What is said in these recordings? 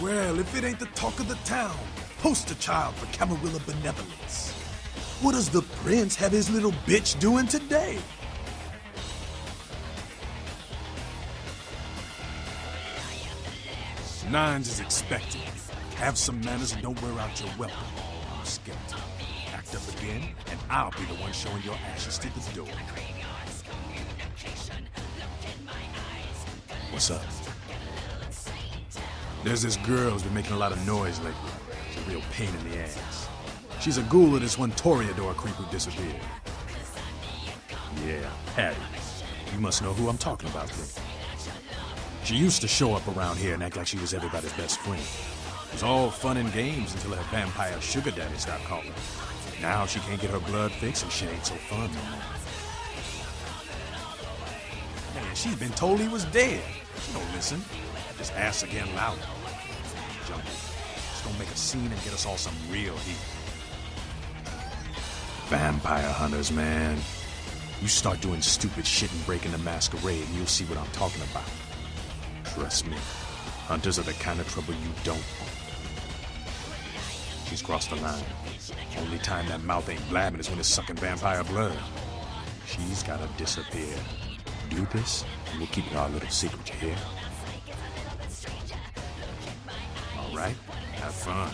Well, if it ain't the talk of the town, poster child for Camarilla benevolence. What does the prince have his little bitch doing today? Nines is expected. Have some manners and don't wear out your welcome, you skeleton. Act up again, and I'll be the one showing your ashes to the door. What's up? There's this girl who's been making a lot of noise lately. She's a real pain in the ass. She's a ghoul of this one Toreador creep who disappeared. Yeah, Patty. You must know who I'm talking about, then. She used to show up around here and act like she was everybody's best friend. It was all fun and games until her vampire sugar daddy stopped calling. Now she can't get her blood fixed and she ain't so fun no more. Man, she's been told he was dead. She don't listen. Just ask again louder. Junkie. Just gonna make a scene and get us all some real heat. Vampire hunters, man. You start doing stupid shit and breaking the Masquerade and you'll see what I'm talking about. Trust me, hunters are the kind of trouble you don't want. She's crossed the line. Only time that mouth ain't blabbing is when it's sucking vampire blood. She's gotta disappear. Do this, and we'll keep it our little secret, you hear? All right, have fun.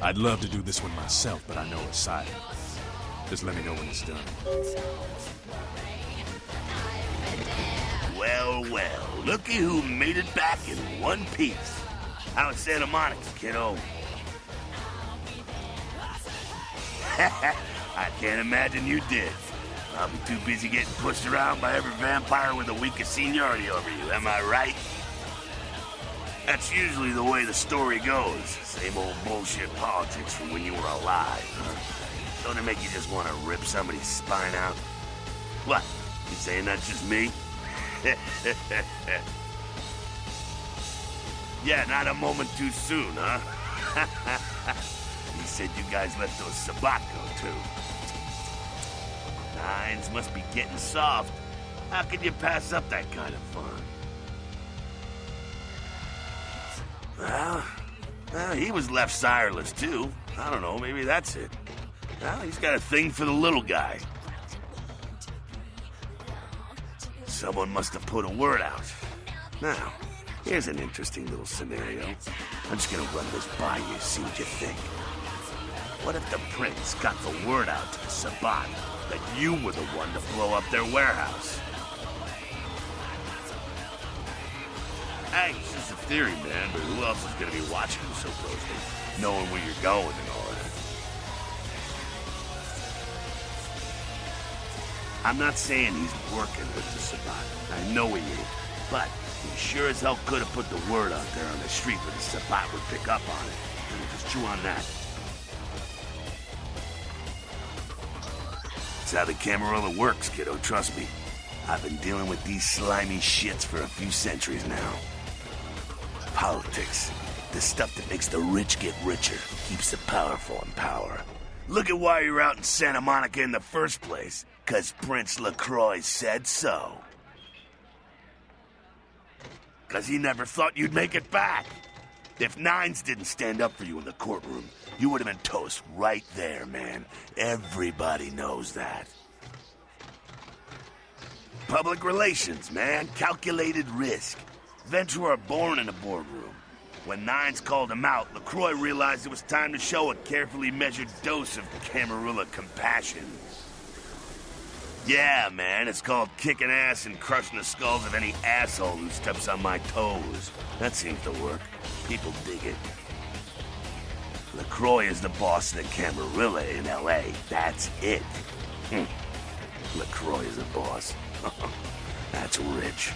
I'd love to do this one myself, but I know it's silent. Just let me know when it's done. Well, well, looky who made it back in one piece. How's Santa Monica, kiddo? I can't imagine you did. I'll be too busy getting pushed around by every vampire with the weakest seniority over you, am I right? That's usually the way the story goes. Same old bullshit politics from when you were alive, huh? Don't it make you just want to rip somebody's spine out? What? You saying that's just me? Yeah, not a moment too soon, huh? You said you guys let those Sabat go, too. Nines must be getting soft. How can you pass up that kind of fun? Well, he was left sireless, too. I don't know, maybe that's it. Well, he's got a thing for the little guy. Someone must have put a word out. Now, here's an interesting little scenario. I'm just gonna run this by you, see what you think. What if the prince got the word out to the Sabat that you were the one to blow up their warehouse? Hey, it's just a theory, man, but who else is gonna be watching you so closely, knowing where you're going and all that? I'm not saying he's working with the Sabat. I know he ain't. But he sure as hell could have put the word out there on the street where the Sabat would pick up on it. And we'll just chew on that. That's how the Camarilla works, kiddo, trust me. I've been dealing with these slimy shits for a few centuries now. Politics. The stuff that makes the rich get richer, keeps the powerful in power. Look at why you're out in Santa Monica in the first place. 'Cause Prince LaCroix said so. 'Cause he never thought you'd make it back. If Nines didn't stand up for you in the courtroom, you would have been toast right there, man. Everybody knows that. Public relations, man. Calculated risk. Ventura born in a boardroom. When Nines called him out, LaCroix realized it was time to show a carefully measured dose of Camarilla compassion. Yeah, man, it's called kicking ass and crushing the skulls of any asshole who steps on my toes. That seems to work. People dig it. LaCroix is the boss of the Camarilla in L.A. That's it. LaCroix is a boss. That's rich.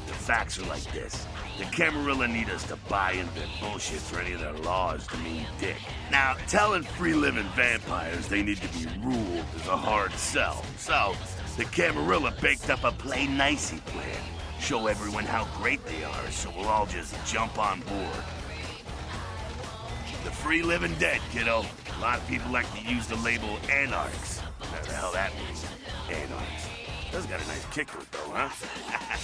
The facts are like this. The Camarilla need us to buy into their bullshit for any of their laws to mean dick. Now, telling free-living vampires they need to be ruled is a hard sell. So, the Camarilla baked up a play-nicey plan. Show everyone how great they are, so we'll all just jump on board. The free-living dead, kiddo. A lot of people like to use the label anarchs. What the hell that means? Anarchs. That's got a nice kick to it, though, huh? Yeah.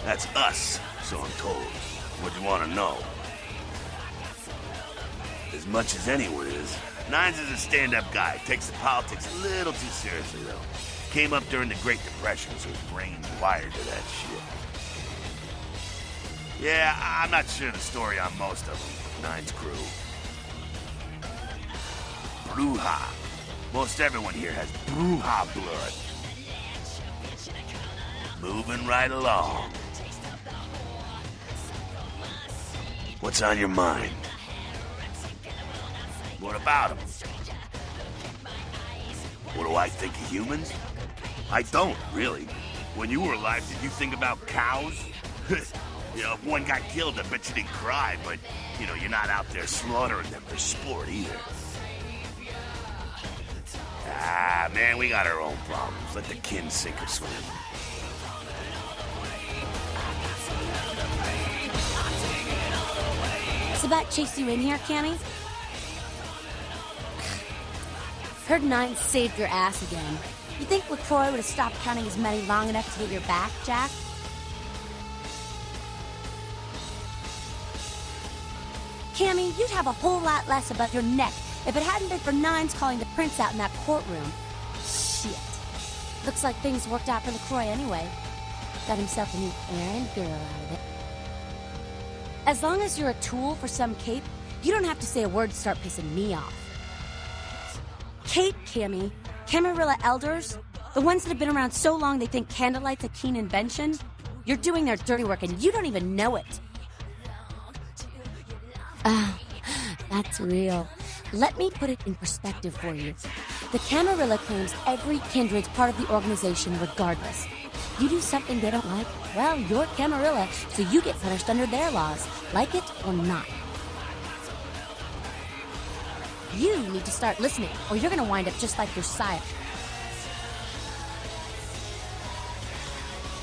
That's us, so I'm told. What do you want to know? As much as anyone is. Nines is a stand-up guy. Takes the politics a little too seriously, though. Came up during the Great Depression, so his brain's wired to that shit. Yeah, I'm not sure the story on most of them, Nines crew. Bruja. Most everyone here has Bruja blood. Moving right along. What's on your mind? What about them? What do I think of humans? I don't, really. When you were alive, did you think about cows? You know, if one got killed, I bet you didn't cry, but, you know, you're not out there slaughtering them for sport either. Ah, man, we got our own problems. Let the kin sink or swim. Sabat chased you in here, Cammy? Heard Nines saved your ass again. You think LaCroix would have stopped counting his money long enough to get your back, Jack? Cammy, you'd have a whole lot less above your neck if it hadn't been for Nines calling the prince out in that courtroom. Shit. Looks like things worked out for LaCroix anyway. Got himself a new errand girl out of it. As long as you're a tool for some cape, you don't have to say a word to start pissing me off. Cape, Cammy. Camarilla elders? The ones that have been around so long they think candlelight's a keen invention? You're doing their dirty work and you don't even know it. Ah, that's real. Let me put it in perspective for you. The Camarilla claims every kindred's part of the organization regardless. You do something they don't like, well, you're Camarilla, so you get punished under their laws, like it or not. You need to start listening, or you're gonna wind up just like your sire.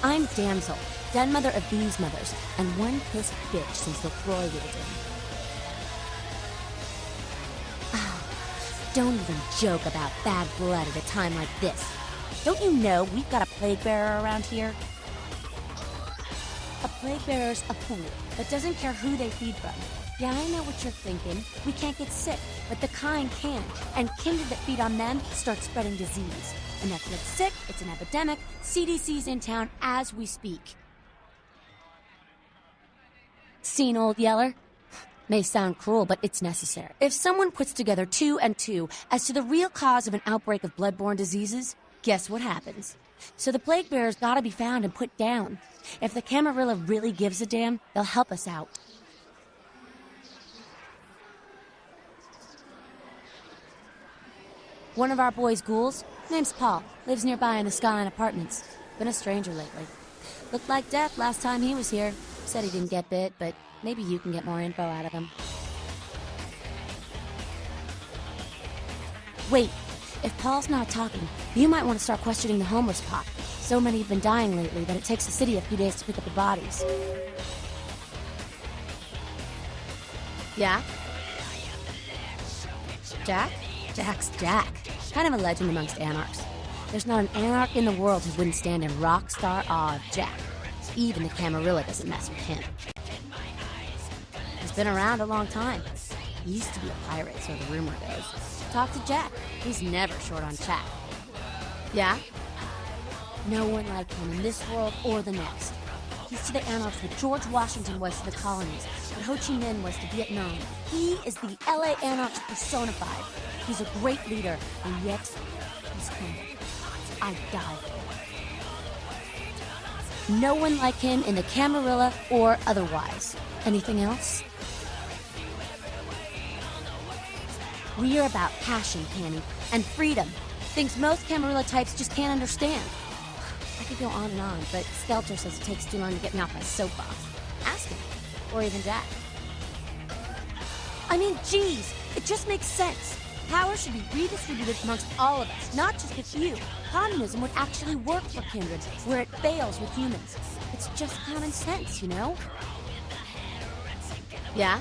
I'm Damsel, den mother of these mothers, and one pissed bitch since LaCroix wheeled in. Don't even joke about bad blood at a time like this. Don't you know we've got a plague bearer around here? A plague bearer's a fool that doesn't care who they feed from. Yeah, I know what you're thinking. We can't get sick, but the kind can. And kindred that feed on them start spreading disease. Enough gets sick, it's an epidemic. CDC's in town as we speak. Seen, old yeller? May sound cruel, but it's necessary. If someone puts together 2 and 2 as to the real cause of an outbreak of bloodborne diseases, guess what happens? So the plague bearer's gotta be found and put down. If the Camarilla really gives a damn, they'll help us out. One of our boys' ghouls, name's Paul, lives nearby in the Skyline Apartments. Been a stranger lately. Looked like death last time he was here. Said he didn't get bit, but maybe you can get more info out of him. Wait, if Paul's not talking, you might want to start questioning the homeless pot. So many have been dying lately that it takes the city a few days to pick up the bodies. Yeah? Jack? Jack's Jack. Kind of a legend amongst anarchs. There's not an anarch in the world who wouldn't stand in rock star awe of Jack. Even the Camarilla doesn't mess with him. He's been around a long time. He used to be a pirate, so the rumor goes. Talk to Jack. He's never short on chat. Yeah? No one like him in this world or the next. He's to the anarchs what George Washington was to the colonies, what Ho Chi Minh was to Vietnam. He is the LA anarchs personified. He's a great leader, and yet he's humble. I die for him. No one like him in the Camarilla or otherwise. Anything else? We are about passion, Penny, and freedom. Things most Camarilla types just can't understand. I could go on and on, but Skelter says it takes too long to get me off my soapbox. Ask him. Or even Jack. I mean, geez, it just makes sense. Power should be redistributed amongst all of us, not just a few. Communism would actually work for kindred, where it fails with humans. It's just common sense, you know? Yeah?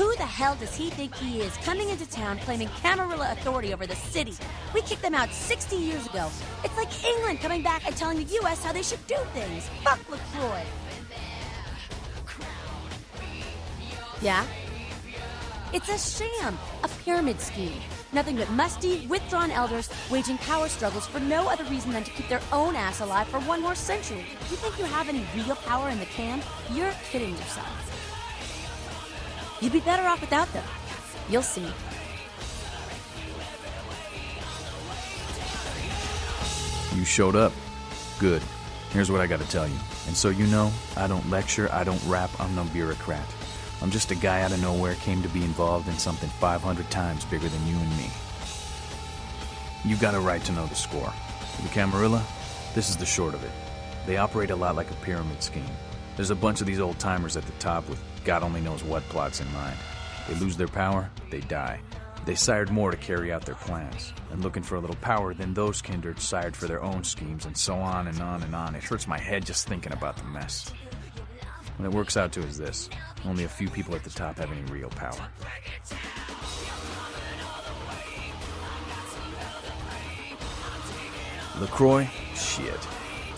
Who the hell does he think he is, coming into town claiming Camarilla authority over the city? We kicked them out 60 years ago. It's like England coming back and telling the U.S. how they should do things. Fuck LaCroix. Yeah? It's a sham, a pyramid scheme. Nothing but musty, withdrawn elders waging power struggles for no other reason than to keep their own ass alive for one more century. You think you have any real power in the camp? You're kidding yourself. You'd be better off without them. You'll see. You showed up. Good. Here's what I gotta tell you. And so you know, I don't lecture, I don't rap, I'm no bureaucrat. I'm just a guy out of nowhere came to be involved in something 500 times bigger than you and me. You got a right to know the score. The Camarilla, this is the short of it. They operate a lot like a pyramid scheme. There's a bunch of these old-timers at the top with God only knows what plots in mind. They lose their power, they die. They sired more to carry out their plans. And looking for a little power, then those kindred sired for their own schemes, and so on and on and on. It hurts my head just thinking about the mess. What it works out to is this. Only a few people at the top have any real power. LaCroix? Shit.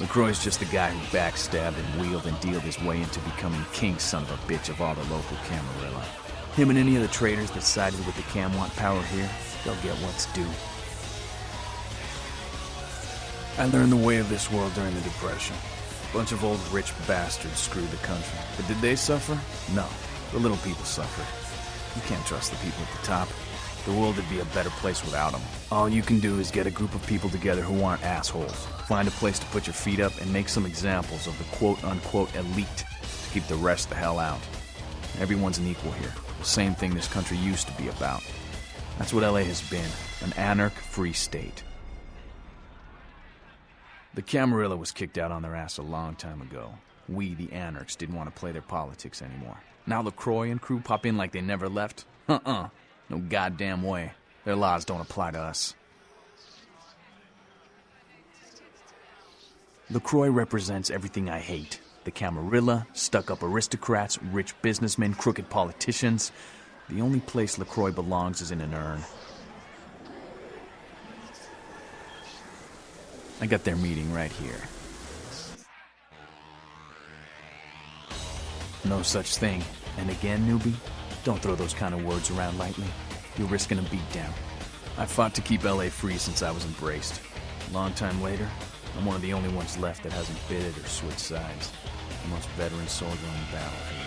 LaCroix's just the guy who backstabbed and wheeled and dealed his way into becoming king son of a bitch of all the local Camarilla. Him and any of the traitors that sided with the Cam want power here, they'll get what's due. I learned the way of this world during the Depression. A bunch of old rich bastards screwed the country. But did they suffer? No. The little people suffered. You can't trust the people at the top. The world would be a better place without them. All you can do is get a group of people together who aren't assholes. Find a place to put your feet up and make some examples of the quote-unquote elite to keep the rest the hell out. Everyone's an equal here. The same thing this country used to be about. That's what LA has been. An anarch-free state. The Camarilla was kicked out on their ass a long time ago. We, the anarchs, didn't want to play their politics anymore. Now LaCroix and crew pop in like they never left? No goddamn way. Their laws don't apply to us. LaCroix represents everything I hate. The Camarilla, stuck-up aristocrats, rich businessmen, crooked politicians. The only place LaCroix belongs is in an urn. I got their meeting right here. No such thing. And again, newbie, don't throw those kind of words around lightly. You're risking a beatdown. I fought to keep LA free since I was embraced. A long time later, I'm one of the only ones left that hasn't bidded or switched sides. The most veteran soldier on the battlefield.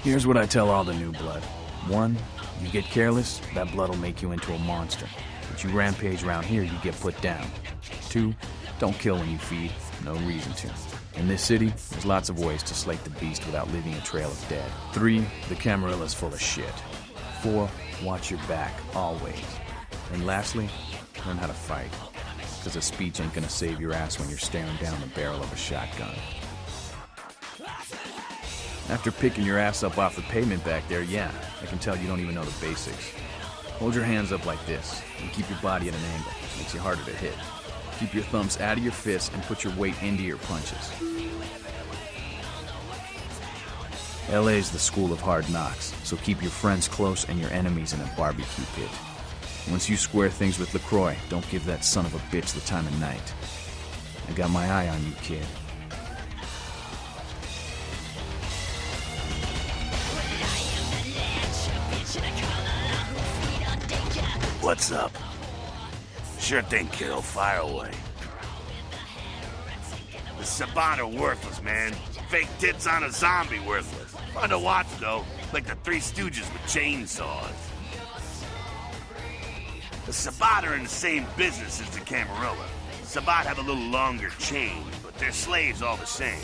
Here's what I tell all the new blood. 1, you get careless, that blood will make you into a monster. But you rampage around here, you get put down. 2, don't kill when you feed. No reason to. In this city, there's lots of ways to slake the beast without leaving a trail of dead. 3, the Camarilla's full of shit. 4, watch your back, always. And lastly, learn how to fight. Because a speech ain't gonna save your ass when you're staring down the barrel of a shotgun. After picking your ass up off the pavement back there, yeah, I can tell you don't even know the basics. Hold your hands up like this, and keep your body at an angle. Makes you harder to hit. Keep your thumbs out of your fists and put your weight into your punches. LA's the school of hard knocks, so keep your friends close and your enemies in a barbecue pit. Once you square things with LaCroix, don't give that son of a bitch the time of night. I got my eye on you, kid. What's up? Sure thing, kiddo. Fire away. The Sabat are worthless, man. Fake tits on a zombie worthless. Fun to watch, though. Like the Three Stooges with chainsaws. The Sabat are in the same business as the Camarilla. Sabat have a little longer chain, but they're slaves all the same.